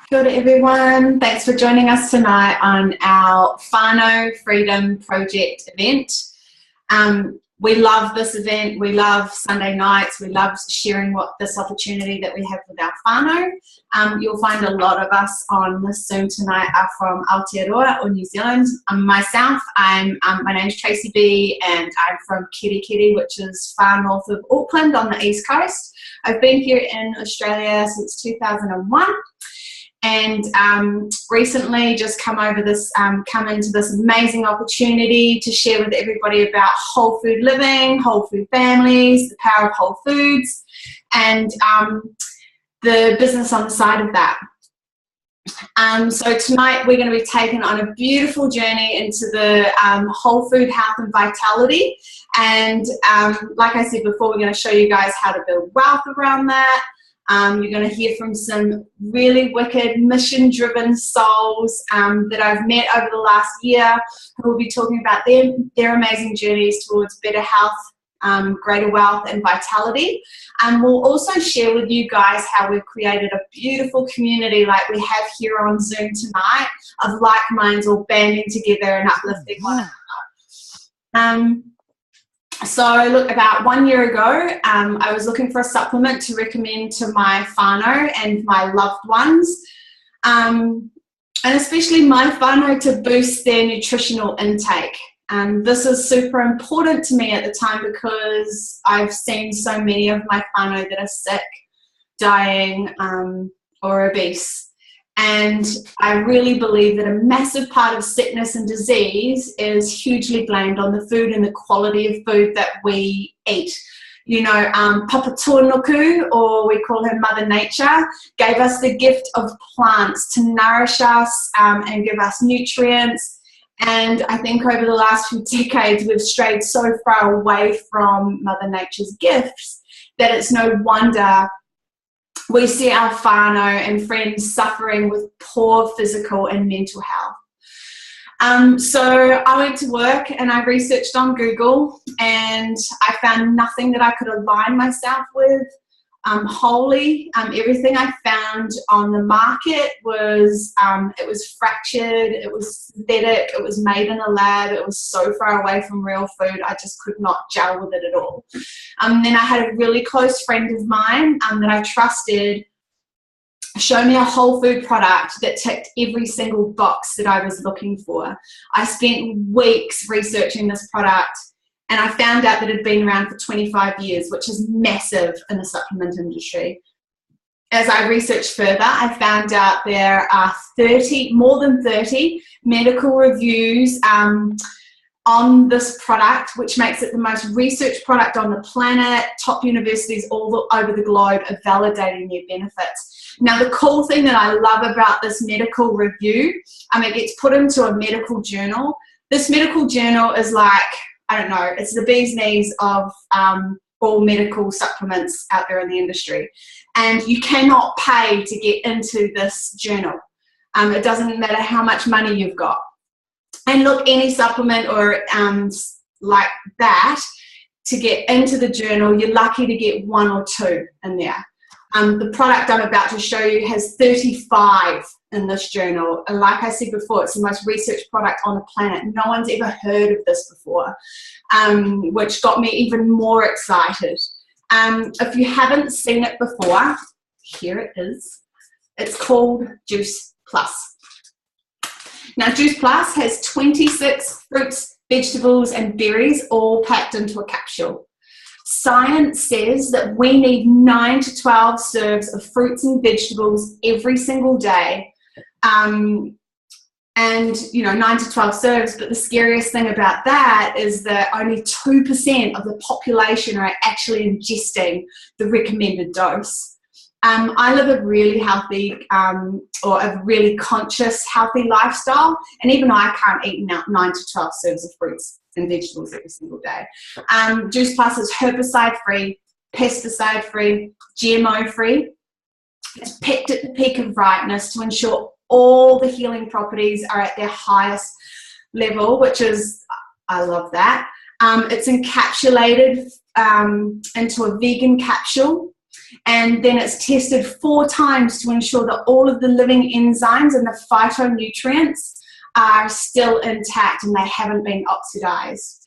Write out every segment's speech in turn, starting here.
Kia ora everyone. Thanks for joining us tonight on our Whanau Freedom Project event. We love this event. We love Sunday nights. We love sharing this opportunity that we have with our whānau. You'll find a lot of us on this Zoom tonight are from Aotearoa or New Zealand. Myself, my name's Tracy B and I'm from Kirikiri, which is far north of Auckland on the east coast. I've been here in Australia since 2001. And recently just come into this amazing opportunity to share with everybody about whole food living, whole food families, the power of whole foods, and the business on the side of that. So tonight we're going to be taken on a beautiful journey into the whole food health and vitality. And like I said before, we're going to show you guys how to build wealth around that. You're going to hear from some really wicked, mission-driven souls that I've met over the last year who will be talking about their amazing journeys towards better health, greater wealth and vitality. And we'll also share with you guys how we've created a beautiful community like we have here on Zoom tonight of like minds all banding together and uplifting one another. So look, about 1 year ago, I was looking for a supplement to recommend to my whānau and my loved ones, and especially my whānau to boost their nutritional intake. This is super important to me at the time because I've seen so many of my whānau that are sick, dying, or obese. And I really believe that a massive part of sickness and disease is hugely blamed on the food and the quality of food that we eat. You know, Papa Tōnuku, or we call her Mother Nature, gave us the gift of plants to nourish us and give us nutrients. And I think over the last few decades, we've strayed so far away from Mother Nature's gifts that it's no wonder we see our whānau and friends suffering with poor physical and mental health. So I went to work and I researched on Google and I found nothing that I could align myself with wholly. Everything I found on the market was, it was fractured, it was synthetic, it was made in a lab, it was so far away from real food, I just could not gel with it at all. Then I had a really close friend of mine that I trusted show me a whole food product that ticked every single box that I was looking for. I spent weeks researching this product and I found out that it had been around for 25 years, which is massive in the supplement industry. As I researched further, I found out there are more than 30 medical reviews on this product, which makes it the most researched product on the planet. Top universities all over the globe are validating their benefits. Now, the cool thing that I love about this medical review, it gets put into a medical journal. This medical journal is like, I don't know, it's the bee's knees of all medical supplements out there in the industry. And you cannot pay to get into this journal. It doesn't matter how much money you've got. And look, any supplement or like that, to get into the journal, you're lucky to get 1 or 2 in there. The product I'm about to show you has 35 in this journal. And like I said before, it's the most researched product on the planet. No one's ever heard of this before, which got me even more excited. If you haven't seen it before, here it is. It's called Juice Plus. Now, Juice Plus has 26 fruits, vegetables, and berries all packed into a capsule. Science says that we need 9 to 12 serves of fruits and vegetables every single day. And, 9 to 12 serves, but the scariest thing about that is that only 2% of the population are actually ingesting the recommended dose. I live a really healthy or a really conscious, healthy lifestyle, and even I can't eat 9 to 12 serves of fruits and vegetables every single day. Juice Plus is herbicide-free, pesticide-free, GMO-free. It's picked at the peak of ripeness to ensure all the healing properties are at their highest level, which is, I love that. It's encapsulated into a vegan capsule. And then it's tested 4 times to ensure that all of the living enzymes and the phytonutrients are still intact and they haven't been oxidized.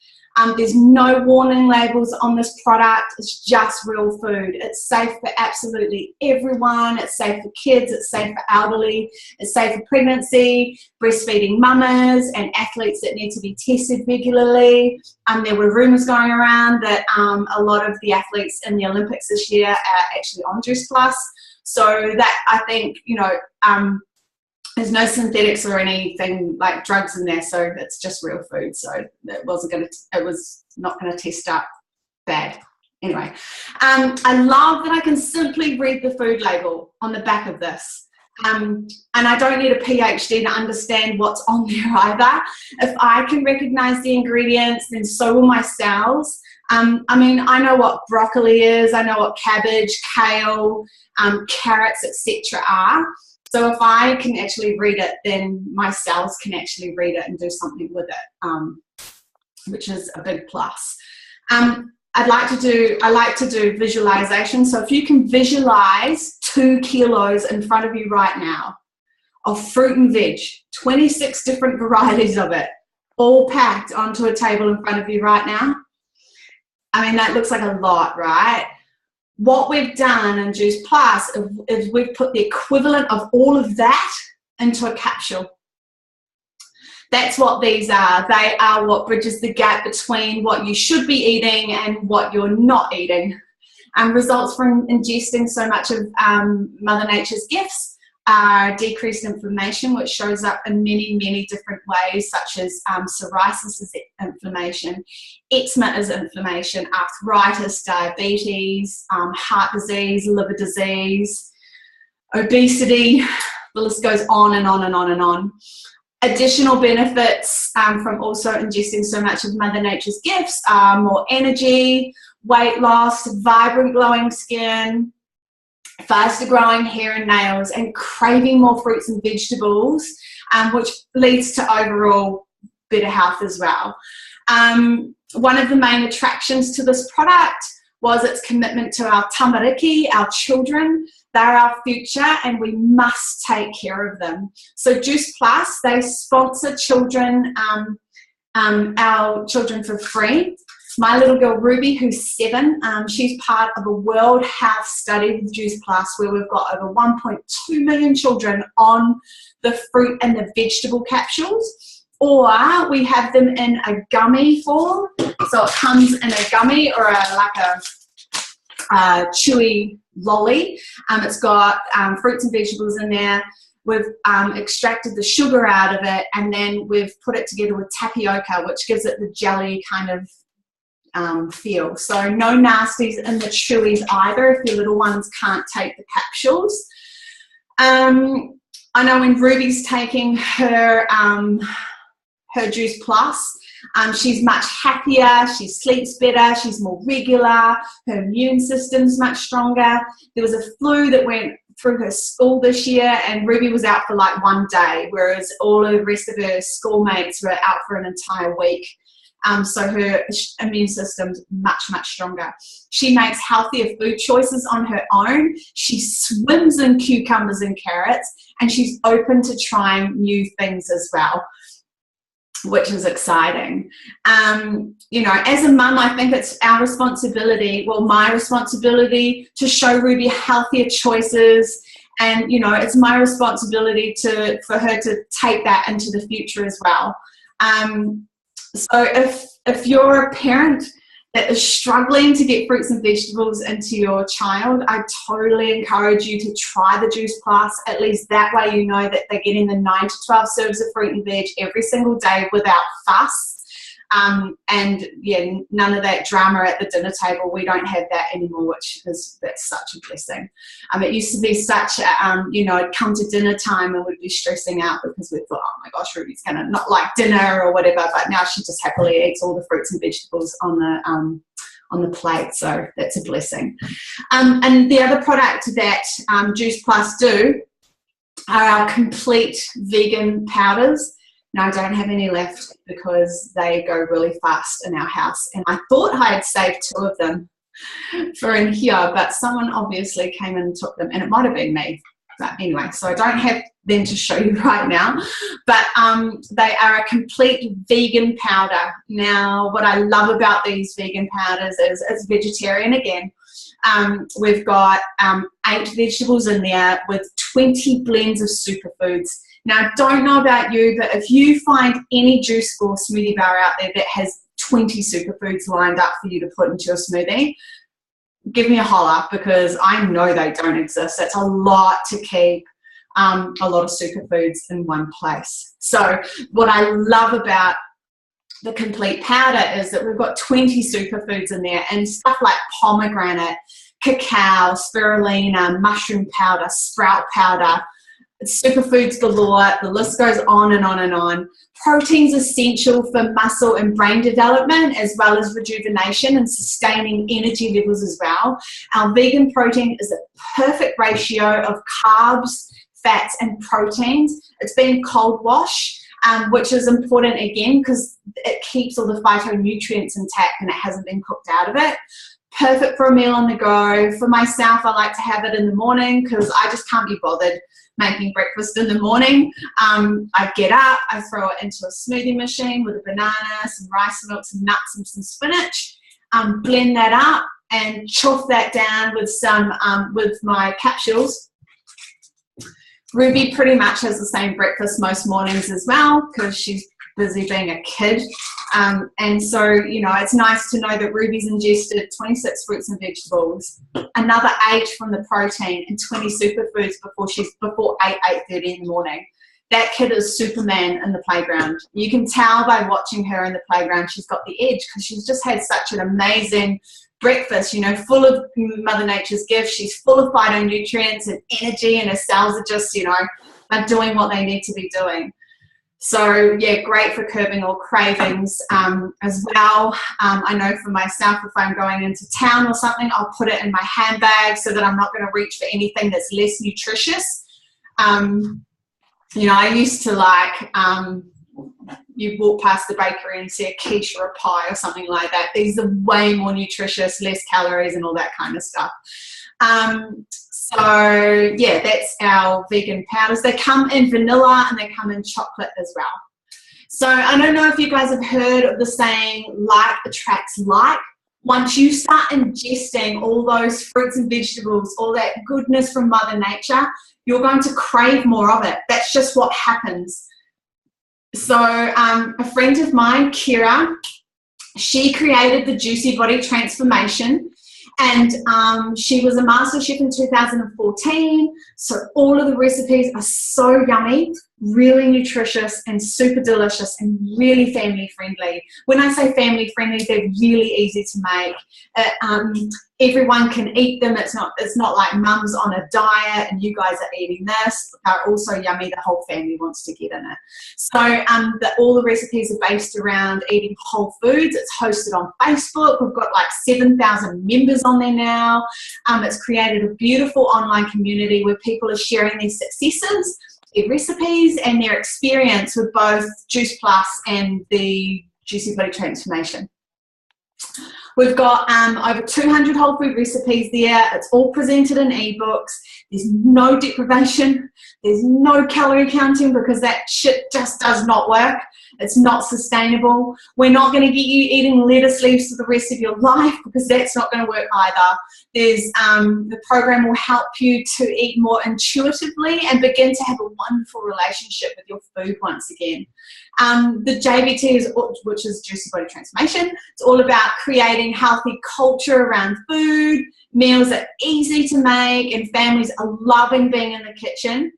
There's no warning labels on this product. It's just real food. It's safe for absolutely everyone. It's safe for kids. It's safe for elderly. It's safe for pregnancy, breastfeeding mamas, and athletes that need to be tested regularly. There were rumors going around that a lot of the athletes in the Olympics this year are actually on Juice Plus. So that, I think, you know, there's no synthetics or anything like drugs in there, so it's just real food. So it was not gonna test up bad. Anyway, I love that I can simply read the food label on the back of this. And I don't need a PhD to understand what's on there either. If I can recognize the ingredients, then so will my cells. I mean, I know what broccoli is, I know what cabbage, kale, carrots, etc. are. So if I can actually read it, then my cells can actually read it and do something with it, which is a big plus. I like to do visualization. So if you can visualize 2 kilos in front of you right now of fruit and veg, 26 different varieties of it, all packed onto a table in front of you right now. I mean, that looks like a lot, right? What we've done in Juice Plus is we've put the equivalent of all of that into a capsule. That's what these are. They are what bridges the gap between what you should be eating and what you're not eating. Results from ingesting so much of Mother Nature's gifts are decreased inflammation, which shows up in many, many different ways, such as psoriasis is inflammation, eczema is inflammation, arthritis, diabetes, heart disease, liver disease, obesity, the list goes on and on and on and on. Additional benefits from also ingesting so much of Mother Nature's gifts are more energy, weight loss, vibrant glowing skin, faster growing hair and nails, and craving more fruits and vegetables, which leads to overall better health as well. One of the main attractions to this product was its commitment to our tamariki, our children. They're our future and we must take care of them. So Juice Plus, they sponsor children, our children for free. My little girl Ruby, who's 7, she's part of a World Health study with Juice Plus where we've got over 1.2 million children on the fruit and the vegetable capsules, or we have them in a gummy form. So it comes in a gummy or like a chewy lolly. It's got fruits and vegetables in there. We've extracted the sugar out of it and then we've put it together with tapioca, which gives it the jelly kind of feel. So no nasties in the chewies either if your little ones can't take the capsules. I know when Ruby's taking her Juice Plus, she's much happier, she sleeps better, she's more regular, her immune system's much stronger. There was a flu that went through her school this year and Ruby was out for like 1 day, whereas all of the rest of her schoolmates were out for an entire week. So her immune system's much, much stronger. She makes healthier food choices on her own. She swims in cucumbers and carrots, and she's open to trying new things as well, which is exciting. You know, as a mum, I think it's our responsibility, well, my responsibility to show Ruby healthier choices. And, you know, it's my responsibility for her to take that into the future as well. So if you're a parent that is struggling to get fruits and vegetables into your child, I totally encourage you to try the Juice Plus. At least that way you know that they're getting the 9 to 12 serves of fruit and veg every single day without fuss. And yeah, none of that drama at the dinner table. We don't have that anymore, that's such a blessing. It used to be such a, you know, it'd come to dinner time and we'd be stressing out because we thought, oh my gosh, Ruby's gonna not like dinner or whatever, but now she just happily eats all the fruits and vegetables on the plate, so that's a blessing. And the other product that Juice Plus do are our complete vegan powders. Now I don't have any left because they go really fast in our house, and I thought I had saved 2 of them, for in here, but someone obviously came and took them, and it might have been me. But anyway, so I don't have them to show you right now, but they are a complete vegan powder. Now, what I love about these vegan powders is it's vegetarian again. We've got 8 vegetables in there with 20 blends of superfoods. Now, I don't know about you, but if you find any juice or smoothie bar out there that has 20 superfoods lined up for you to put into your smoothie, give me a holler, because I know they don't exist. That's a lot to keep a lot of superfoods in one place. So what I love about the complete powder is that we've got 20 superfoods in there, and stuff like pomegranate, cacao, spirulina, mushroom powder, sprout powder, superfoods galore. The list goes on and on and on. Protein's essential for muscle and brain development, as well as rejuvenation and sustaining energy levels as well. Our vegan protein is a perfect ratio of carbs, fats and proteins. It's been cold washed, which is important again because it keeps all the phytonutrients intact and it hasn't been cooked out of it. Perfect for a meal on the go. For myself, I like to have it in the morning because I just can't be bothered making breakfast in the morning. I get up, I throw it into a smoothie machine with a banana, some rice milk, some nuts and some spinach, blend that up and chuff that down with some with my capsules. Ruby pretty much has the same breakfast most mornings as well because she's busy being a kid. And so, you know, it's nice to know that Ruby's ingested 26 fruits and vegetables, another 8 from the protein, and 20 superfoods before 8:30 in the morning. That kid is Superman in the playground. You can tell by watching her in the playground, she's got the edge because she's just had such an amazing breakfast, you know, full of Mother Nature's gifts. She's full of phytonutrients and energy, and her cells are just, you know, are doing what they need to be doing. So yeah, great for curbing all cravings as well. I know for myself, if I'm going into town or something, I'll put it in my handbag so that I'm not going to reach for anything that's less nutritious. You know, I used to like, you walk past the bakery and see a quiche or a pie or something like that. These are way more nutritious, less calories and all that kind of stuff. So yeah, that's our vegan powders. They come in vanilla and they come in chocolate as well. So I don't know if you guys have heard of the saying, like attracts like. Once you start ingesting all those fruits and vegetables, all that goodness from Mother Nature, you're going to crave more of it. That's just what happens. So a friend of mine, Kira, she created the Juicy Body Transformation, and she was a master chef in 2014. So all of the recipes are so yummy, really nutritious and super delicious and really family friendly. When I say family friendly, they're really easy to make. Everyone can eat them. It's not like mum's on a diet and you guys are eating this. They're also yummy. The whole family wants to get in it. So all the recipes are based around eating whole foods. It's hosted on Facebook. We've got like 7,000 members on there now. It's created a beautiful online community where people are sharing their successes, their recipes and their experience with both Juice Plus and the Juicy Body Transformation. We've got over 200 whole food recipes there. It's all presented in ebooks. There's no deprivation. There's no calorie counting because that shit just does not work. It's not sustainable. We're not going to get you eating lettuce leaves for the rest of your life because that's not going to work either. There's the program will help you to eat more intuitively and begin to have a wonderful relationship with your food once again. The JBT, which is Juicy Body Transformation, it's all about creating healthy culture around food, meals that are easy to make, and families are loving being in the kitchen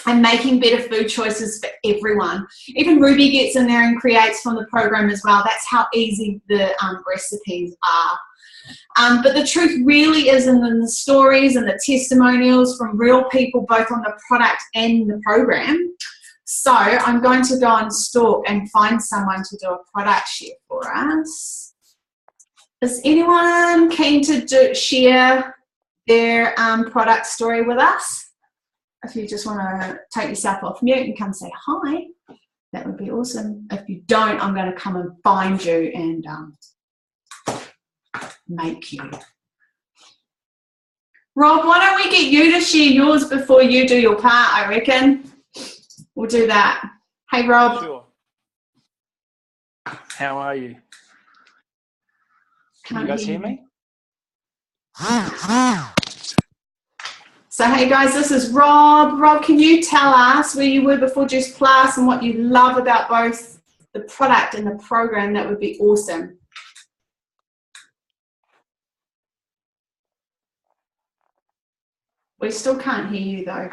and making better food choices for everyone. Even Ruby gets in there and creates from the program as well. That's how easy the recipes are. But the truth really is in the stories and the testimonials from real people, both on the product and the program. So I'm going to go and stalk and find someone to do a product share for us. Is anyone keen to share their product story with us? If you just want to take yourself off mute and come say hi, that would be awesome. If you don't, I'm going to come and find you and make you. Rob, why don't we get you to share yours before you do your part, I reckon. We'll do that. Hey, Rob. Sure. How are you? Can you guys hear me? So, hey guys, this is Rob. Rob, can you tell us where you were before Juice Plus and what you love about both the product and the program? That would be awesome. We still can't hear you though.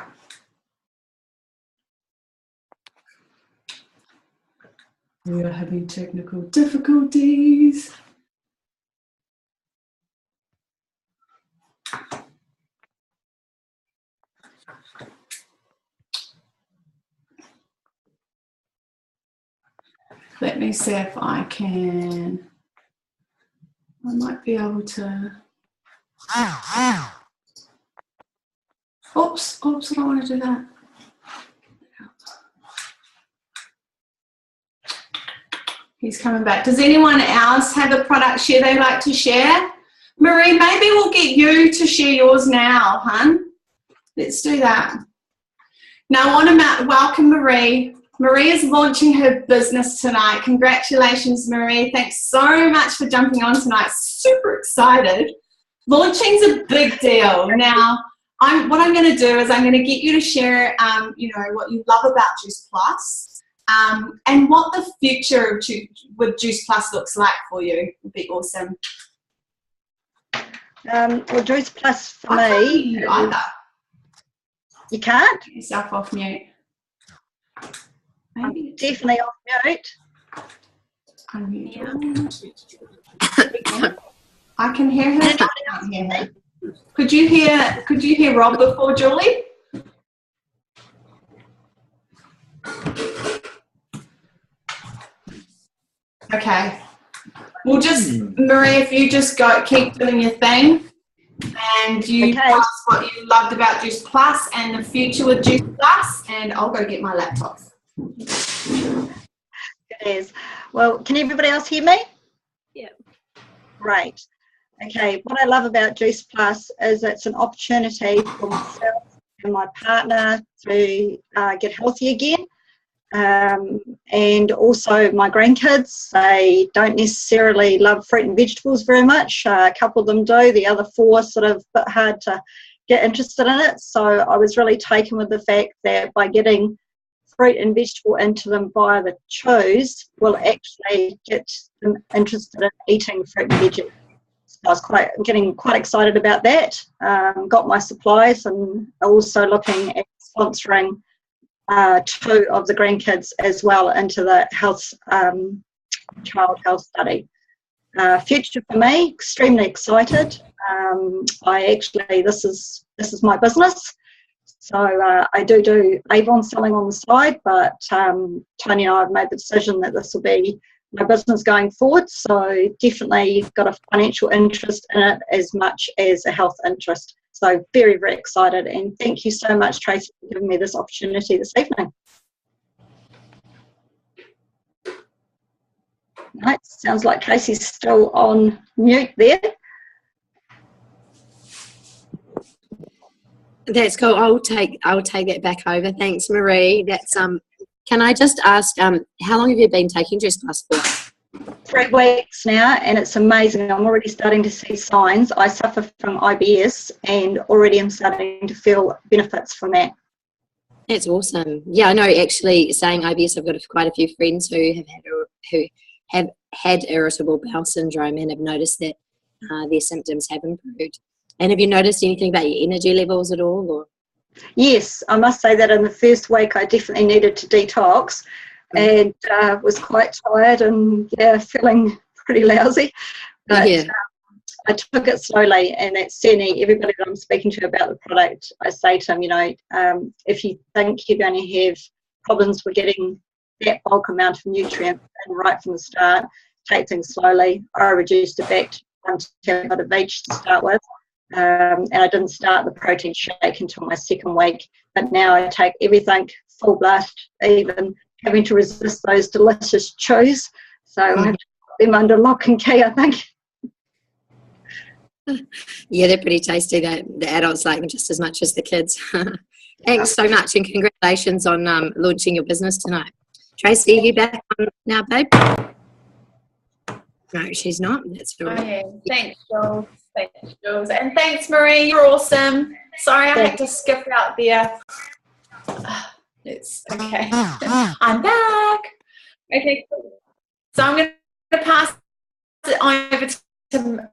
We are having technical difficulties. Let me see if I can. I might be able to. Oops, I don't want to do that. He's coming back. Does anyone else have a product share they'd like to share? Marie, maybe we'll get you to share yours now, hun. Let's do that. Now I want to welcome Marie. Marie is launching her business tonight. Congratulations, Marie. Thanks so much for jumping on tonight. Super excited. Launching's a big deal. Now, what I'm going to do is I'm going to get you to share, what you love about Juice Plus, and what the future with Juice Plus looks like for you. Would be awesome. Well, Juice Plus for I can't me. hear you either. You can't? Get yourself off mute. Maybe I'm definitely off mute. Unmute. I can hear her. I can't hear her. Could you hear Rob before, Julie? Okay. We'll just, Marie, if you just keep doing your thing, and you tell us what you loved about Juice Plus and the future with Juice Plus, and I'll go get my laptop. It is. Well, can everybody else hear me? Yeah. Great. Okay, what I love about Juice Plus is it's an opportunity for myself and my partner to get healthy again. And also my grandkids, they don't necessarily love fruit and vegetables very much. A couple of them do, the other 4 sort of a bit hard to get interested in it. So I was really taken with the fact that by getting fruit and vegetable into them via the chews will actually get them interested in eating fruit and vegetables. So I was getting quite excited about that. Got my supplies and also looking at sponsoring 2 of the grandkids as well into the child health study. Future for me, extremely excited. This is my business. So I do Avon selling on the side, but Tony and I have made the decision that this will be my business going forward. So definitely got a financial interest in it as much as a health interest. So very, very excited. And thank you so much, Tracy, for giving me this opportunity this evening. Right, sounds like Tracy's still on mute there. That's cool. I'll take that back over. Thanks, Marie. That's Can I just ask, how long have you been taking Juice Plus for? 3 weeks now, and it's amazing. I'm already starting to see signs. I suffer from IBS, and already I'm starting to feel benefits from that. That's awesome. Yeah, I know. Actually, saying IBS, I've got quite a few friends who have had irritable bowel syndrome and have noticed that their symptoms have improved. And have you noticed anything about your energy levels at all? Or? Yes, I must say that in the first week I definitely needed to detox and was quite tired and feeling pretty lousy. But I took it slowly, and that's certainly everybody that I'm speaking to about the product, I say to them, if you think you're going to have problems with getting that bulk amount of nutrients and right from the start, take things slowly. I reduced it back to 1 tablet of each to start with. And I didn't start the protein shake until my 2nd week, but now I take everything full blast, even having to resist those delicious chews. So I have to put them under lock and key, I think. Yeah, they're pretty tasty. The adults like them just as much as the kids. Thanks so much, and congratulations on launching your business tonight. Tracy, are you back on now, babe? No, she's not. That's all. Oh, yeah. Thanks, Jules. Thanks, Jules. And thanks, Marie. You're awesome. Sorry I had to skip out there. It's okay. I'm back. Okay, cool. So I'm going to pass it over to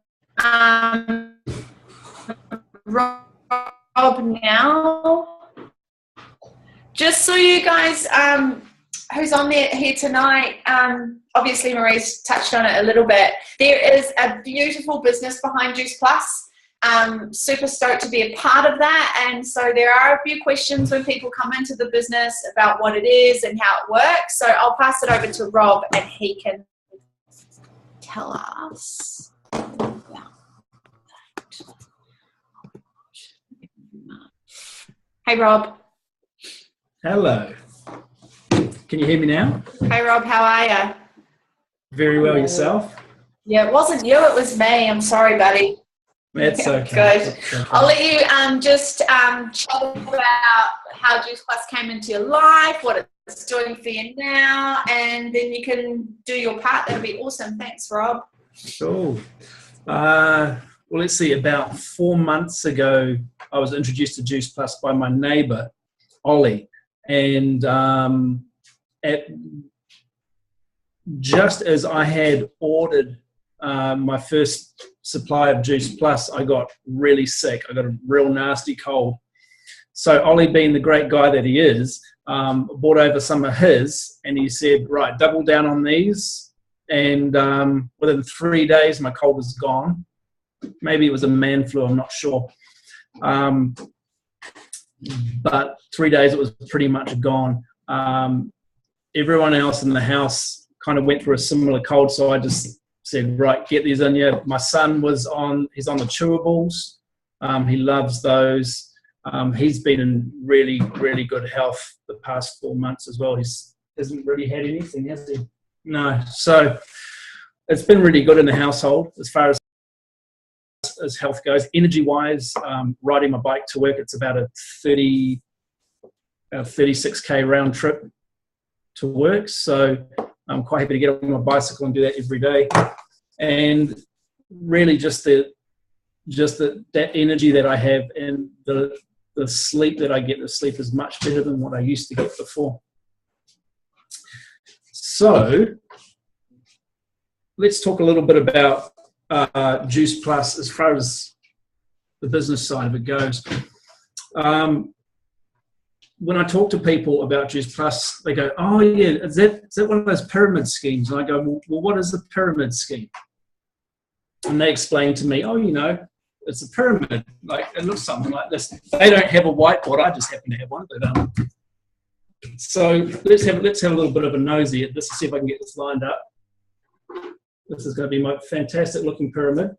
Rob now. Just so you guys, who's on here tonight, obviously Marie's touched on it a little bit. There is a beautiful business behind Juice Plus. Super stoked to be a part of that, and so there are a few questions when people come into the business about what it is and how it works. So I'll pass it over to Rob and he can tell us about that. Hey Rob. Hello. Can you hear me now? Hey Rob, how are you? Very well, yourself? Yeah, it wasn't you, it was me. I'm sorry, buddy. That's okay. Good. That's okay. I'll let you just chat about how Juice Plus came into your life, what it's doing for you now, and then you can do your part. That'll be awesome. Thanks, Rob. Sure. Well, let's see. About 4 months ago, I was introduced to Juice Plus by my neighbour, Ollie, and just as I had ordered my first supply of Juice Plus, I got really sick. I got a real nasty cold. So Ollie, being the great guy that he is, brought over some of his, and he said, right, double down on these. And within 3 days, my cold was gone. Maybe it was a man flu, I'm not sure. But 3 days, it was pretty much gone. Everyone else in the house kind of went through a similar cold, so I just said, right, get these in you. My son he's on the chewables. He loves those. He's been in really, really good health the past 4 months as well. He hasn't really had anything, has he? No. So it's been really good in the household as far as health goes. Energy-wise, riding my bike to work, it's about a 36k round trip to work. So I'm quite happy to get on my bicycle and do that every day. And really just that energy that I have, and the sleep that I get, the sleep is much better than what I used to get before. So let's talk a little bit about Juice Plus as far as the business side of it goes. When I talk to people about Juice Plus, they go, oh yeah, is that one of those pyramid schemes? And I go, well, what is a pyramid scheme? And they explain to me, oh, it's a pyramid. Like, it looks something like this. They don't have a whiteboard. I just happen to have one. But, so let's have a little bit of a nosy at this and see if I can get this lined up. This is going to be my fantastic looking pyramid.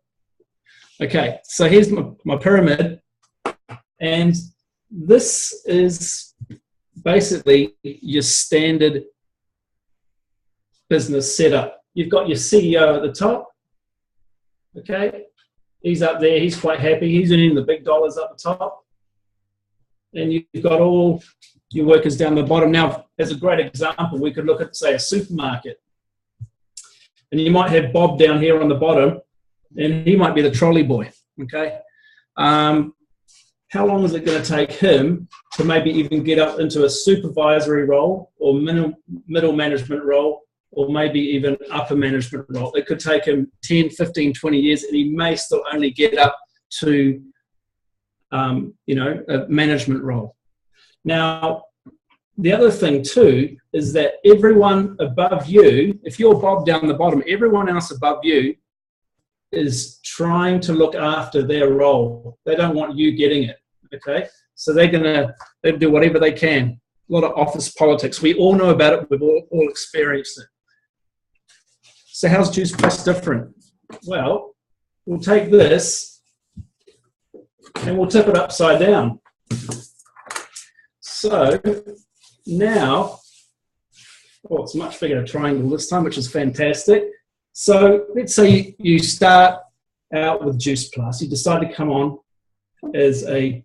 Okay, so here's my pyramid. And this is basically your standard business setup. You've got your CEO at the top. Okay, he's up there. He's quite happy. He's earning the big dollars up the top. And you've got all your workers down the bottom. Now, as a great example, we could look at, say, a supermarket. And you might have Bob down here on the bottom, and he might be the trolley boy, okay? How long is it going to take him to maybe even get up into a supervisory role or middle management role, or maybe even upper management role? It could take him 10, 15, 20 years, and he may still only get up to, a management role. Now, the other thing too is that everyone above you, if you're Bob down the bottom, everyone else above you is trying to look after their role. They don't want you getting it, okay? So they'll do whatever they can. A lot of office politics. We all know about it. We've all experienced it. So how's Juice Plus different? Well, we'll take this and we'll tip it upside down. So now, it's a much bigger triangle this time, which is fantastic. So let's say you start out with Juice Plus. You decide to come on as a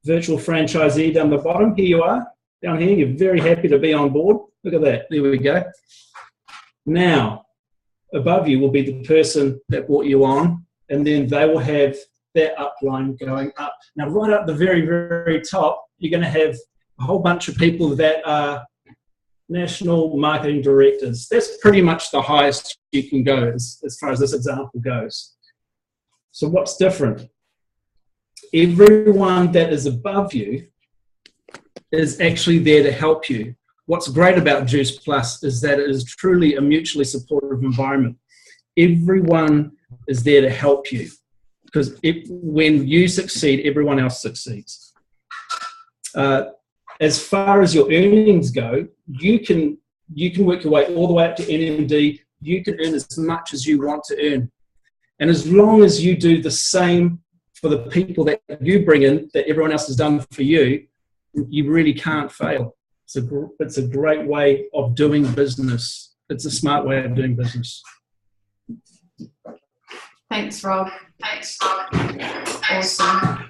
virtual franchisee down the bottom. Here you are, down here. You're very happy to be on board. Look at that. There we go. Now, above you will be the person that brought you on, and then they will have their upline going up. Now, right up the very, very top, you're going to have a whole bunch of people that are national marketing directors. That's pretty much the highest you can go as far as this example goes. So what's different? Everyone that is above you is actually there to help you. What's great about Juice Plus is that it is truly a mutually supportive environment. Everyone is there to help you, because when you succeed, everyone else succeeds. As far as your earnings go, you can work your way all the way up to NMD. You can earn as much as you want to earn. And as long as you do the same for the people that you bring in, that everyone else has done for you, you really can't fail. It's a great way of doing business. It's a smart way of doing business. Thanks, Rob. Awesome.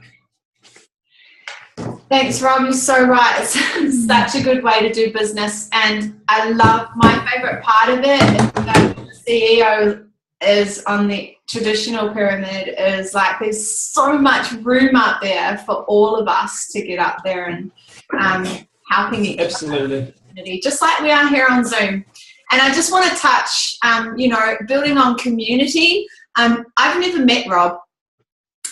Thanks, Rob. You're so right. It's such a good way to do business. And I love, my favourite part of it is that the CEO is on the traditional pyramid, is like there's so much room up there for all of us to get up there and helping each other, just like we are here on Zoom. And I just want to touch, building on community. I've never met Rob.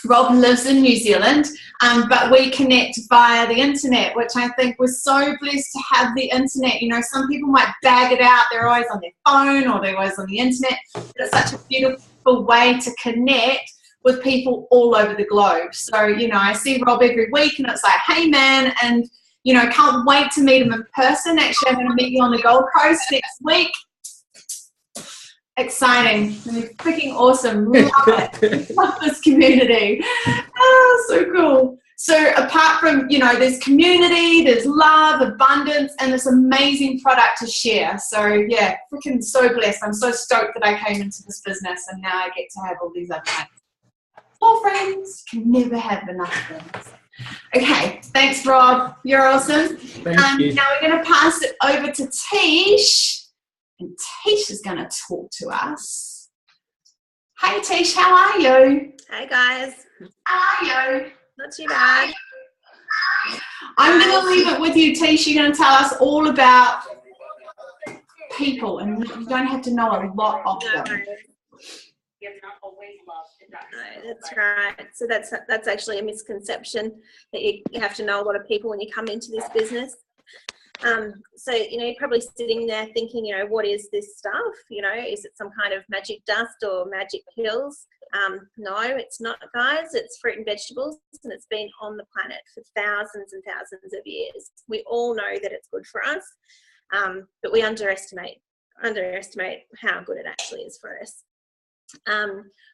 Rob lives in New Zealand, but we connect via the internet, which I think we're so blessed to have the internet. You know, some people might bag it out, they're always on their phone or they're always on the internet, but it's such a beautiful way to connect with people all over the globe. So, you know, I see Rob every week and it's like, hey man, and, you know, can't wait to meet him in person. Actually, I'm going to meet you on the Gold Coast next week. Exciting. Freaking awesome. Love it. Love this community. Oh, so cool. So apart from, you know, there's community, there's love, abundance, and this amazing product to share. So yeah, freaking so blessed. I'm so stoked that I came into this business and now I get to have all these other friends. More friends. Can never have enough friends. Okay, thanks Rob. You're awesome. Thank you. Now we're going to pass it over to Tish. And Tish is going to talk to us. Hey Tish, how are you? Hey guys. How are you? Not too bad. I'm going to leave it with you, Tish. You're going to tell us all about people, and you don't have to know a lot of them. No, that's right. So that's actually a misconception, that you have to know a lot of people when you come into this business. So, you know, you're probably sitting there thinking, you know, what is this stuff? You know, is it some kind of magic dust or magic pills? No, it's not, guys. It's fruit and vegetables, and it's been on the planet for thousands and thousands of years. We all know that it's good for us, but we underestimate how good it actually is for us.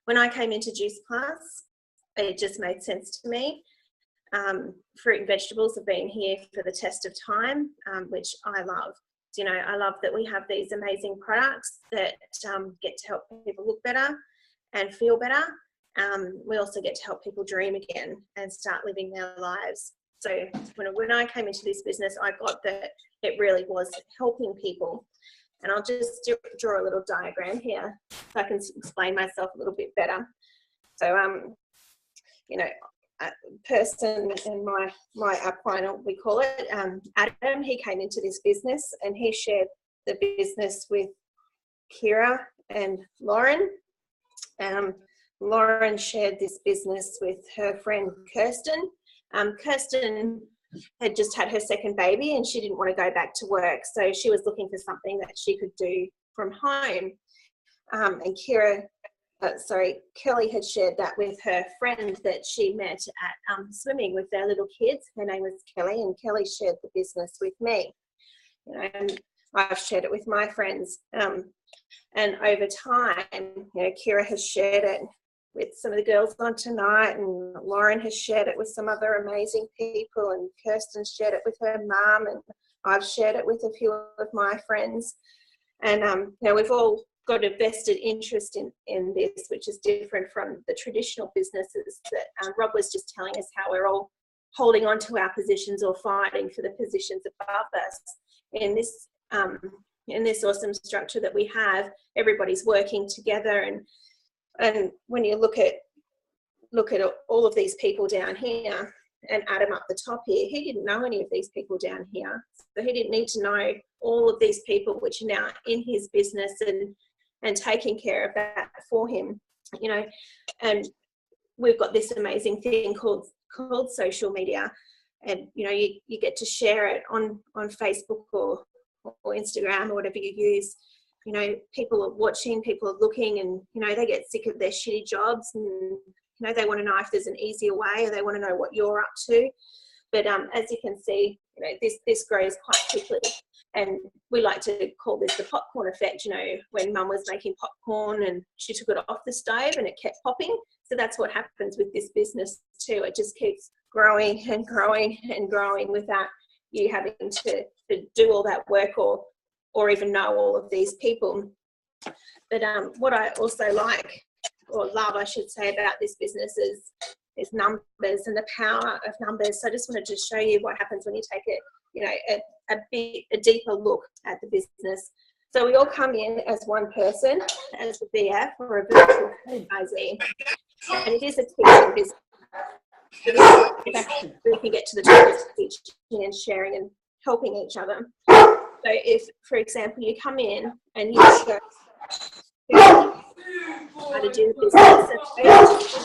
When I came into Juice Plus, it just made sense to me. Fruit and vegetables have been here for the test of time, which I love. You know, I love that we have these amazing products that get to help people look better and feel better. We also get to help people dream again and start living their lives. So when I came into this business, I got that it really was helping people. And I'll just draw a little diagram here so I can explain myself a little bit better. So, you know, person in my upline, we call it, Adam, he came into this business and he shared the business with Kira and Lauren. Lauren shared this business with her friend Kirsten. Kirsten had just had her second baby and she didn't want to go back to work, so she was looking for something that she could do from home. And Kelly had shared that with her friend that she met at swimming with their little kids. Her name was Kelly, and Kelly shared the business with me. You know, and I've shared it with my friends. And over time, you know, Kira has shared it with some of the girls on tonight, and Lauren has shared it with some other amazing people, and Kirsten shared it with her mum, and I've shared it with a few of my friends. And, you know, we've all got a vested interest in this, which is different from the traditional businesses that Rob was just telling us, how we're all holding on to our positions or fighting for the positions above us. In this awesome structure that we have, everybody's working together, and when you look at all of these people down here and add them up the top here, he didn't know any of these people down here, so he didn't need to know all of these people which are now in his business and taking care of that for him, you know. And we've got this amazing thing called social media, and you know, you get to share it on Facebook or Instagram or whatever you use. You know, people are watching, people are looking, and you know, they get sick of their shitty jobs, and you know, they want to know if there's an easier way, or they want to know what you're up to. But as you can see, you know, this grows quite quickly, and we like to call this the popcorn effect. You know, when Mum was making popcorn and she took it off the stove and it kept popping. So that's what happens with this business too. It just keeps growing and growing and growing without you having to do all that work or even know all of these people. But what I also like, or love, I should say, about this business is numbers and the power of numbers. So I just wanted to show you what happens when you take it, you know, a deeper look at the business. So we all come in as one person, as a BF or a virtual franchisee, and it is a teaching business. We can get to the top of teaching and sharing and helping each other. So if, for example, you come in and you just go, how to do the business, and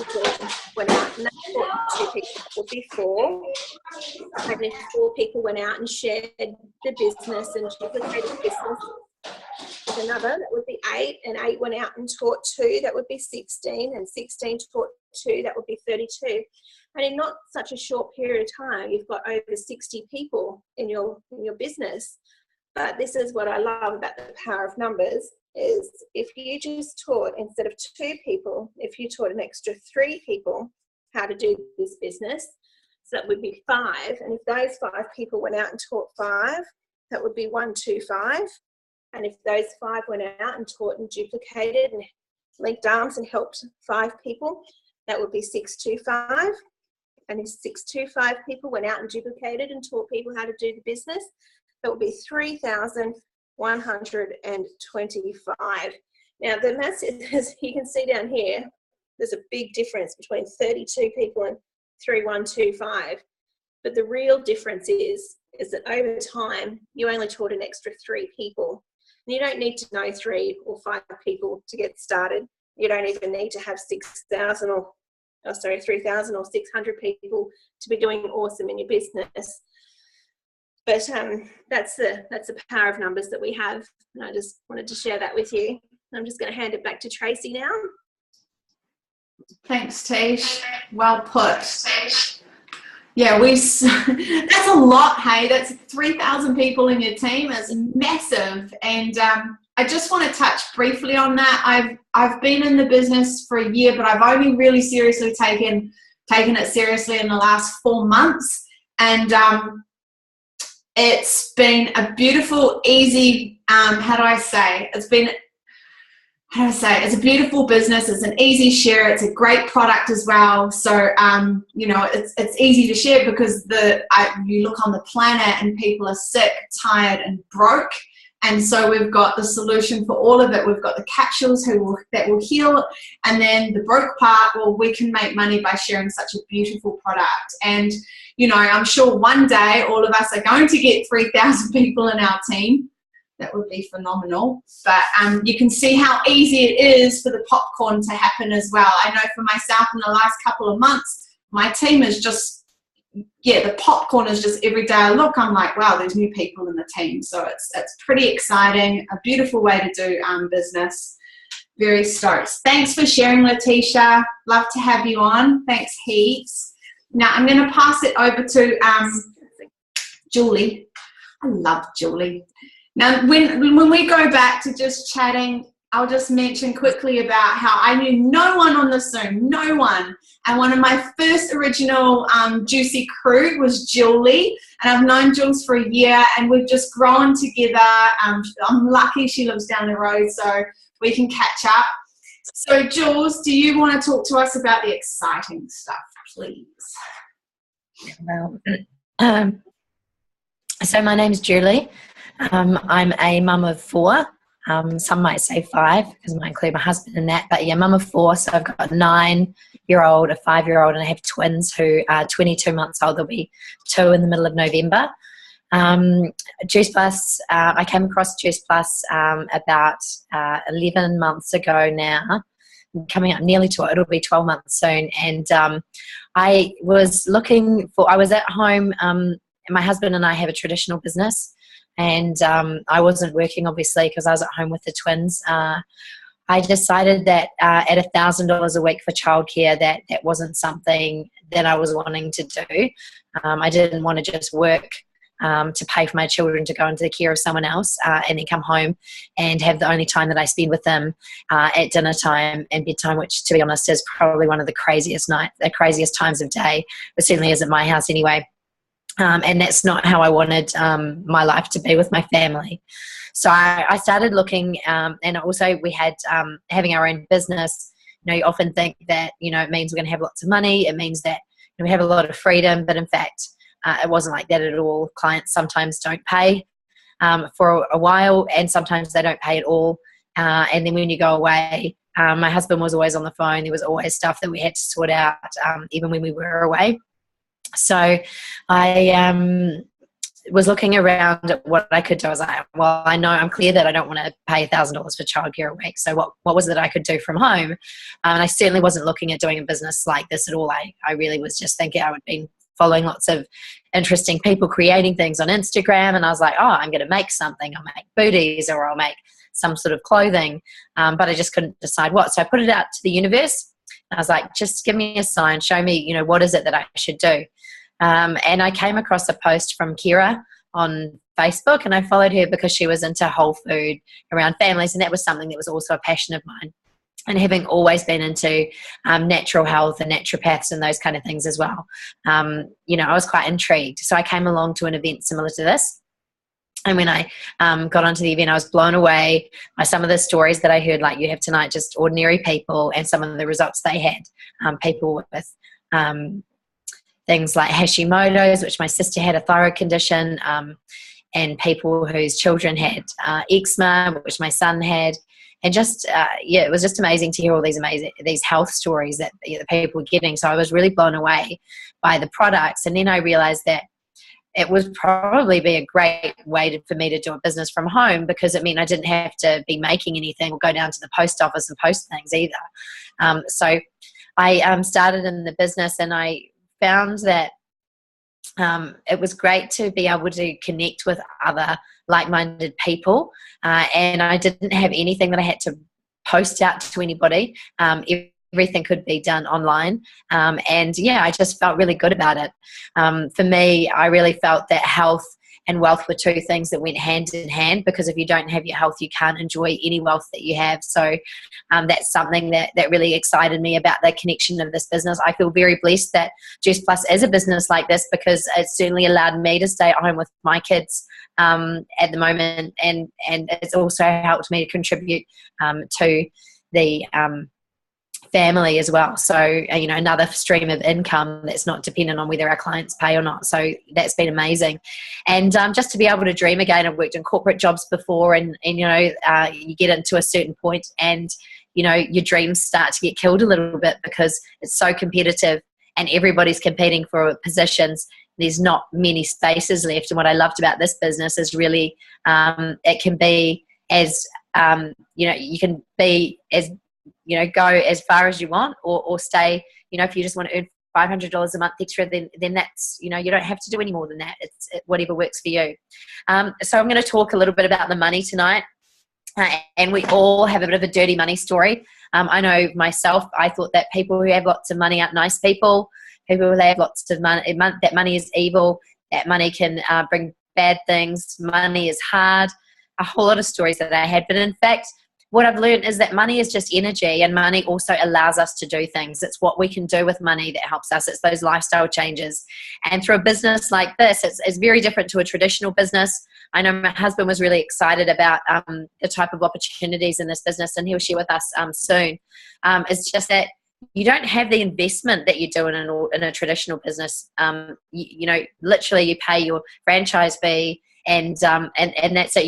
people went out and that 2 people would be 4. And if 4 people went out and shared the business and duplicated the business with another, that would be 8, and 8 went out and taught 2, that would be 16, and 16 taught 2, that would be 32. And in not such a short period of time, you've got over 60 people in your business. But this is what I love about the power of numbers, is if you just taught, instead of 2 people, if you taught an extra 3 people how to do this business, so that would be 5. And if those 5 people went out and taught 5, that would be 125. And if those 5 went out and taught and duplicated and linked arms and helped 5 people, that would be 625. And if 625 people went out and duplicated and taught people how to do the business, that would be 3,125. Now, the maths is, you can see down here, there's a big difference between 32 people and 3,125. But the real difference is that over time, you only taught an extra 3 people. And you don't need to know 3 or 5 people to get started. You don't even need to have 3,000 or 600 people to be doing awesome in your business. But that's the power of numbers that we have, and I just wanted to share that with you. I'm just going to hand it back to Tracy now. Thanks, Tish. Well put. Yeah, that's a lot, hey? That's 3,000 people in your team is massive. And I just want to touch briefly on that. I've been in the business for a year, but I've only really seriously taken it seriously in the last 4 months. And it's been a beautiful, easy, it's a beautiful business. It's an easy share. It's a great product as well. So, you know, it's easy to share because you look on the planet and people are sick, tired and broke. And so we've got the solution for all of it. We've got the capsules that will heal. And then the broke part, well, we can make money by sharing such a beautiful product. And, you know, I'm sure one day all of us are going to get 3,000 people in our team. That would be phenomenal. But you can see how easy it is for the popcorn to happen as well. I know for myself in the last couple of months, my team is just, the popcorn is just every day I look, I'm like, wow, there's new people in the team. So it's pretty exciting, a beautiful way to do business. Very stoked. Thanks for sharing, Letitia. Love to have you on. Thanks heaps. Now I'm going to pass it over to Julie. I love Julie. Now, when we go back to just chatting, I'll just mention quickly about how I knew no one on the Zoom, no one. And one of my first original Juicy crew was Julie. And I've known Jules for a year and we've just grown together. I'm lucky she lives down the road, so we can catch up. So Jules, do you want to talk to us about the exciting stuff, please? Well, so my name's Julie. I'm a mum of 4. Some might say 5 because I might include my husband in that. But yeah, mum of 4. So I've got a 9-year-old, a 5-year-old, and I have twins who are 22 months old. They'll be 2 in the middle of November. Juice Plus, I came across Juice Plus about 11 months ago now. Coming up nearly to it, it'll be 12 months soon. And I was at home. My husband and I have a traditional business, and I wasn't working obviously because I was at home with the twins. I decided that at $1,000 a week for childcare, that wasn't something that I was wanting to do. I didn't want to just work to pay for my children to go into the care of someone else and then come home and have the only time that I spend with them at dinner time and bedtime, which to be honest is probably one of the craziest times of day. It certainly is at my house anyway. And that's not how I wanted my life to be with my family. So I started looking, and also we had having our own business. You often think that, it means we're going to have lots of money. It means that we have a lot of freedom, but in fact, it wasn't like that at all. Clients sometimes don't pay for a while, and sometimes they don't pay at all. And then when you go away, my husband was always on the phone. There was always stuff that we had to sort out, even when we were away. So I was looking around at what I could do. I was like, well, I know I'm clear that I don't want to pay $1,000 for childcare a week. So what was it I could do from home? And I certainly wasn't looking at doing a business like this at all. I really was just thinking I would be following lots of interesting people creating things on Instagram. And I was like, I'm going to make something. I'll make booties or I'll make some sort of clothing. But I just couldn't decide what. So I put it out to the universe. And I was like, just give me a sign. Show me, what is it that I should do? And I came across a post from Kira on Facebook, and I followed her because she was into whole food around families. And that was something that was also a passion of mine. And having always been into natural health and naturopaths and those kind of things as well, I was quite intrigued. So I came along to an event similar to this. And when I got onto the event, I was blown away by some of the stories that I heard, like you have tonight, just ordinary people, and some of the results they had. People with things like Hashimoto's, which my sister had, a thyroid condition, and people whose children had eczema, which my son had. And just, it was just amazing to hear all these health stories that the people were getting. So I was really blown away by the products. And then I realized that it would probably be a great way for me to do a business from home, because it meant I didn't have to be making anything or go down to the post office and post things either. So I started in the business, and I found that it was great to be able to connect with other like-minded people, and I didn't have anything that I had to post out to anybody. Everything could be done online, and I just felt really good about it. For me, I really felt that health and wealth were two things that went hand in hand, because if you don't have your health, you can't enjoy any wealth that you have. So that's something that really excited me about the connection of this business. I feel very blessed that Juice Plus is a business like this, because it certainly allowed me to stay at home with my kids at the moment, and it's also helped me to contribute to the family as well. So, another stream of income that's not dependent on whether our clients pay or not. So that's been amazing. And just to be able to dream again. I've worked in corporate jobs before, and you get into a certain point, and, your dreams start to get killed a little bit, because it's so competitive and everybody's competing for positions. There's not many spaces left. And what I loved about this business is really it can be as, you can be as, go as far as you want, or stay, if you just want to earn $500 a month extra, then that's, you don't have to do any more than that. It's whatever works for you. So I'm going to talk a little bit about the money tonight. And we all have a bit of a dirty money story. I know myself, I thought that people who have lots of money aren't nice people. People who have lots of money, that money is evil. That money can bring bad things. Money is hard. A whole lot of stories that I had. But in fact, what I've learned is that money is just energy, and money also allows us to do things. It's what we can do with money that helps us. It's those lifestyle changes. And through a business like this, it's very different to a traditional business. I know my husband was really excited about the type of opportunities in this business, and he'll share with us soon. It's just that you don't have the investment that you do in a traditional business. You know, literally you pay your franchise fee, and that's it.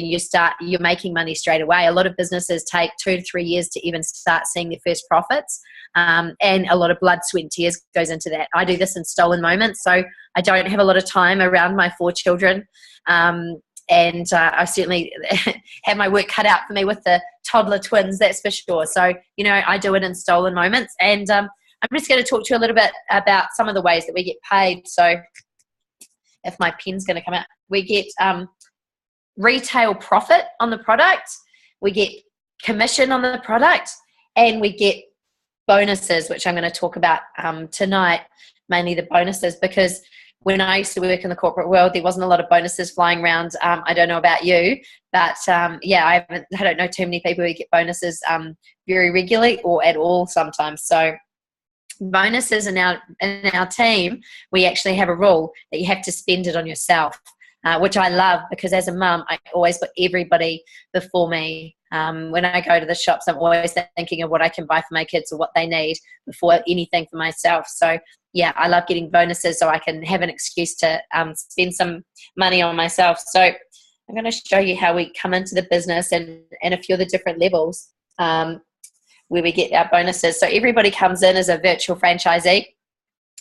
You're making money straight away. A lot of businesses take 2 to 3 years to even start seeing their first profits, and a lot of blood, sweat and tears goes into that. I do this in stolen moments, so I don't have a lot of time around my 4 children, and I certainly have my work cut out for me with the toddler twins, that's for sure. So, you know, I do it in stolen moments, and I'm just going to talk to you a little bit about some of the ways that we get paid. So if my pen's going to come out, we get retail profit on the product, we get commission on the product, and we get bonuses, which I'm going to talk about tonight, mainly the bonuses, because when I used to work in the corporate world, there wasn't a lot of bonuses flying around. I don't know about you, but yeah, I don't know too many people who get bonuses very regularly or at all sometimes. So bonuses in our team, we actually have a rule that you have to spend it on yourself, which I love, because as a mum, I always put everybody before me. When I go to the shops, I'm always thinking of what I can buy for my kids or what they need before anything for myself. So yeah, I love getting bonuses so I can have an excuse to spend some money on myself. So I'm going to show you how we come into the business and a few of the different levels where we get our bonuses. So everybody comes in as a virtual franchisee,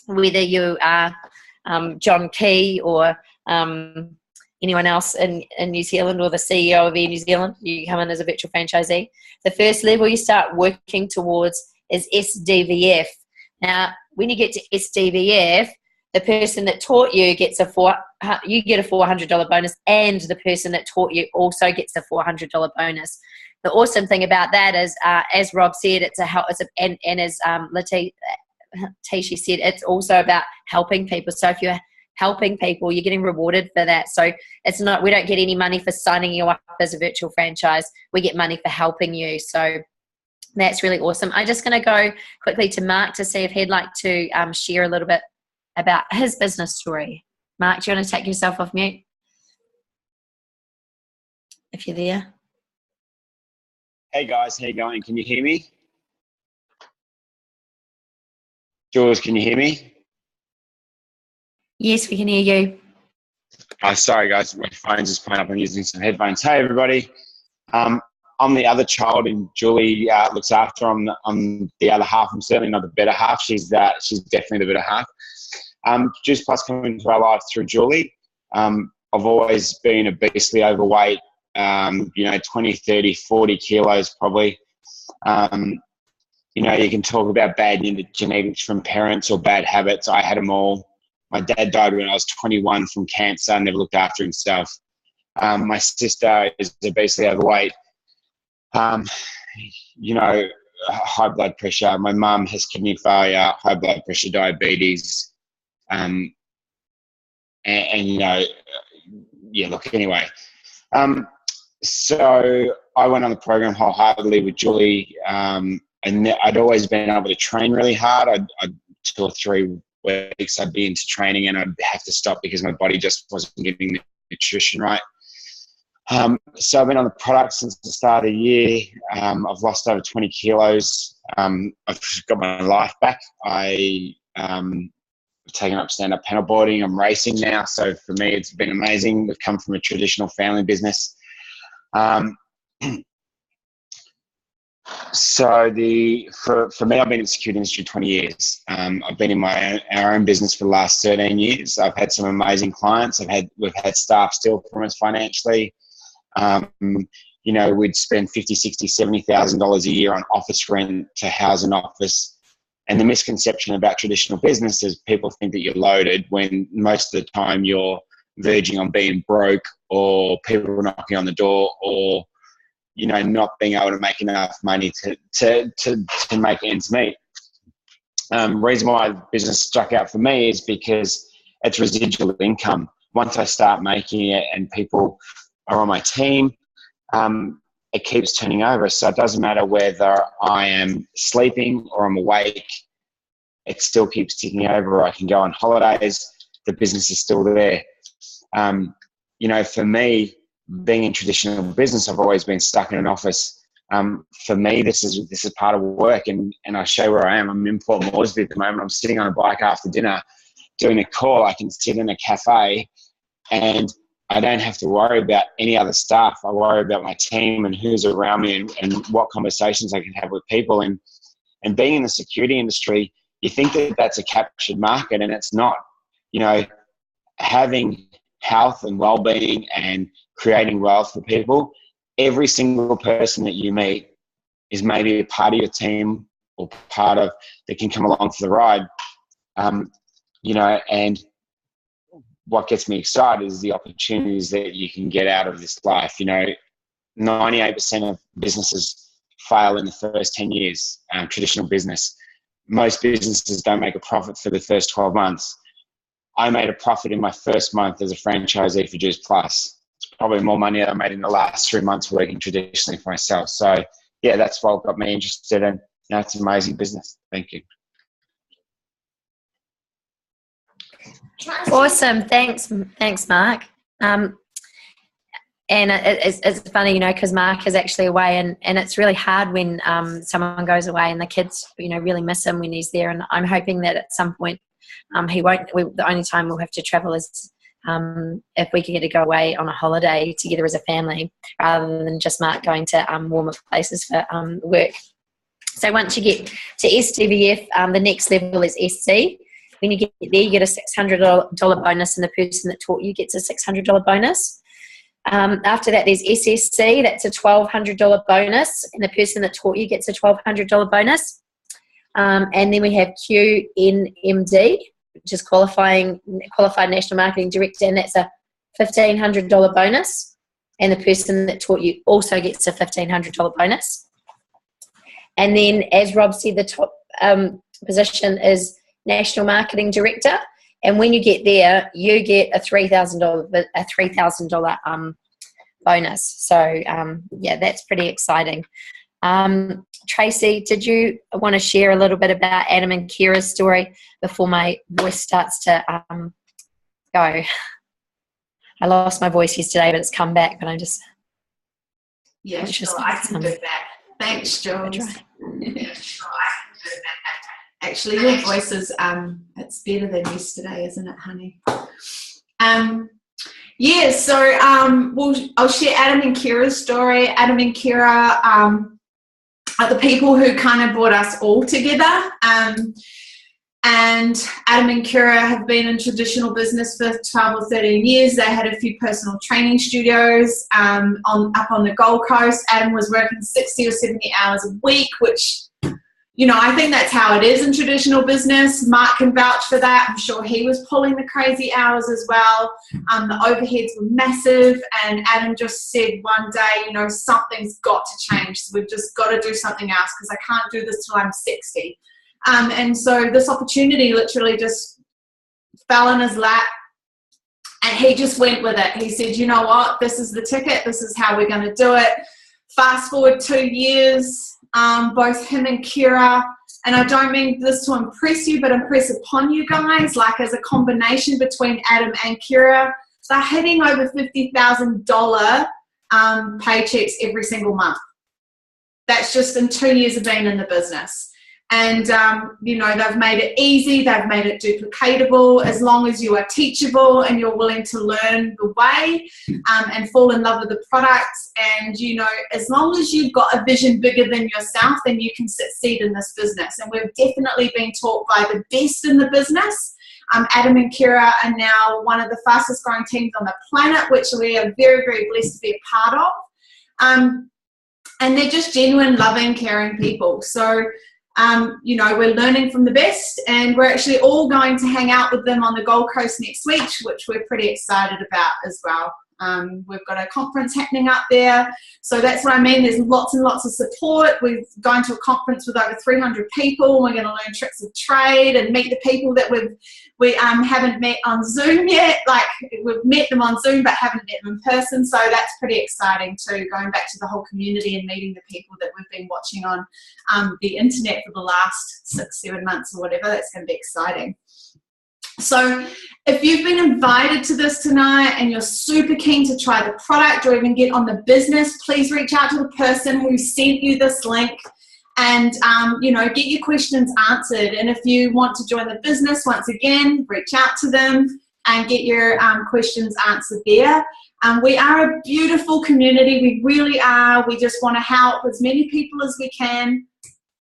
whether you are John Key or anyone else in New Zealand, or the CEO of Air New Zealand, you come in as a virtual franchisee. The first level you start working towards is SDVF. Now, when you get to SDVF, the person that taught you gets you get a $400 bonus, and the person that taught you also gets a $400 bonus. The awesome thing about that is, as Rob said, and as Tisha said, it's also about helping people. So if you're helping people, you're getting rewarded for that. So it's not, we don't get any money for signing you up as a virtual franchise. We get money for helping you. So that's really awesome. I'm just going to go quickly to Mark to see if he'd like to share a little bit about his business story. Mark, do you want to take yourself off mute? If you're there. Hey guys, how you going? Can you hear me? Jules, can you hear me? Yes, we can hear you. Oh, sorry guys, my phone's just playing up. I'm using some headphones. Hey everybody. I'm the other child, and Julie looks after. I'm the other half. I'm certainly not the better half. She's definitely the better half. Juice Plus coming into our life through Julie. I've always been obesely overweight, 20, 30, 40 kilos probably. You can talk about bad genetics from parents or bad habits. I had them all. My dad died when I was 21 from cancer, never looked after himself. My sister is obesely overweight. High blood pressure. My mum has kidney failure, high blood pressure, diabetes. Anyway. So I went on the program wholeheartedly with Julie, and I'd always been able to train really hard. I'd 2 or 3 weeks I'd be into training and I'd have to stop because my body just wasn't getting the nutrition right. So I've been on the product since the start of the year. I've lost over 20 kilos. I've got my life back. I've taken up stand-up paddleboarding. I'm racing now. So for me, it's been amazing. We've come from a traditional family business. So for me, I've been in the security industry 20 years. I've been in our own business for the last 13 years. I've had some amazing clients. We've had staff steal from us financially. We'd spend $50,000, $60,000, $70,000 a year on office rent to house an office. And the misconception about traditional business is people think that you're loaded when most of the time you're verging on being broke, or people are knocking on the door, or not being able to make enough money to make ends meet. Reason why business struck out for me is because it's residual income. Once I start making it and people are on my team, it keeps turning over. So it doesn't matter whether I am sleeping or I'm awake, it still keeps ticking over. I can go on holidays, the business is still there. You know, for me, being in traditional business, I've always been stuck in an office. For me, this is part of work, and I show where I am. I'm in Port Moresby at the moment. I'm sitting on a bike after dinner doing a call. I can sit in a cafe and I don't have to worry about any other stuff. I worry about my team and who's around me and what conversations I can have with people. And being in the security industry, you think that that's a captured market, and it's not. You know, having health and well-being and creating wealth for people, every single person that you meet is maybe a part of your team or part of that can come along for the ride. You know, and what gets me excited is the opportunities that you can get out of this life. You know, 98% of businesses fail in the first 10 years, traditional business. Most businesses don't make a profit for the first 12 months. I made a profit in my first month as a franchisee for Juice Plus. It's probably more money that I made in the last 3 months working traditionally for myself. So yeah, that's what got me interested in. You know, it's an amazing business. Thank you. Awesome. Thanks, Mark. And it's funny, you know, because Mark is actually away, and it's really hard when someone goes away and the kids, you know, really miss him when he's there. And I'm hoping that at some point he won't. The only time we'll have to travel is if we can get to go away on a holiday together as a family, rather than just Mark going to warmer places for work. So once you get to SDVF, the next level is SC. When you get there, you get a $600 bonus, and the person that taught you gets a $600 bonus. After that, there's SSC. That's a $1,200 bonus, and the person that taught you gets a $1,200 bonus. And then we have QNMD, which is Qualified National Marketing Director, and that's a $1,500 bonus. And the person that taught you also gets a $1,500 bonus. And then, as Rob said, the top position is National Marketing Director, and when you get there, you get a $3,000 bonus. So yeah, that's pretty exciting. Tracy, did you want to share a little bit about Adam and Kira's story before my voice starts to go? I lost my voice yesterday, but it's come back. But I'm just sure, I can do that. Thanks, Jules. Actually, your voice is it's better than yesterday, isn't it, honey? Yeah, so I'll share Adam and Kira's story. Adam and Kira are the people who kind of brought us all together. And Adam and Kira have been in traditional business for 12 or 13 years. They had a few personal training studios up on the Gold Coast. Adam was working 60 or 70 hours a week, which, you know, I think that's how it is in traditional business. Mark can vouch for that. I'm sure he was pulling the crazy hours as well. The overheads were massive, and Adam just said one day, you know, something's got to change. So we've just got to do something else because I can't do this till I'm 60. And so this opportunity literally just fell in his lap, and he just went with it. He said, you know what, this is the ticket. This is how we're going to do it. Fast forward 2 years. Both him and Kira, and I don't mean this to impress you, but impress upon you guys, like as a combination between Adam and Kira, they're hitting over $50,000 paychecks every single month. That's just in 2 years of being in the business. And, you know, they've made it easy, they've made it duplicatable, as long as you are teachable and you're willing to learn the way and fall in love with the products. And, you know, as long as you've got a vision bigger than yourself, then you can succeed in this business. And we've definitely been taught by the best in the business. Adam and Kira are now one of the fastest growing teams on the planet, which we are very, very blessed to be a part of. And they're just genuine, loving, caring people. So, you know, we're learning from the best, and we're actually all going to hang out with them on the Gold Coast next week, which we're pretty excited about as well. We've got a conference happening up there. So that's what I mean. There's lots and lots of support. We're going to a conference with over 300 people. We're going to learn tricks of trade and meet the people that we haven't met on Zoom yet. Like, we've met them on Zoom but haven't met them in person. So that's pretty exciting too, going back to the whole community and meeting the people that we've been watching on the internet for the last 6-7 months or whatever. That's going to be exciting. So if you've been invited to this tonight and you're super keen to try the product or even get on the business, please reach out to the person who sent you this link and, you know, get your questions answered. And if you want to join the business, once again, reach out to them and get your questions answered there. We are a beautiful community. We really are. We just want to help as many people as we can.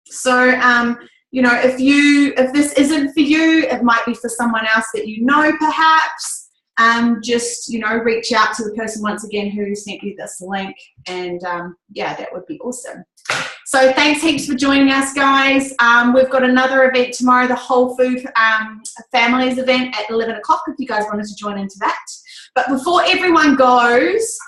So, you know, if this isn't for you, it might be for someone else that you know, perhaps. Just, you know, reach out to the person once again who sent you this link, and yeah, that would be awesome. So thanks heaps for joining us, guys. We've got another event tomorrow, the Whole Food Families event at 11 o'clock if you guys wanted to join into that. But before everyone goes,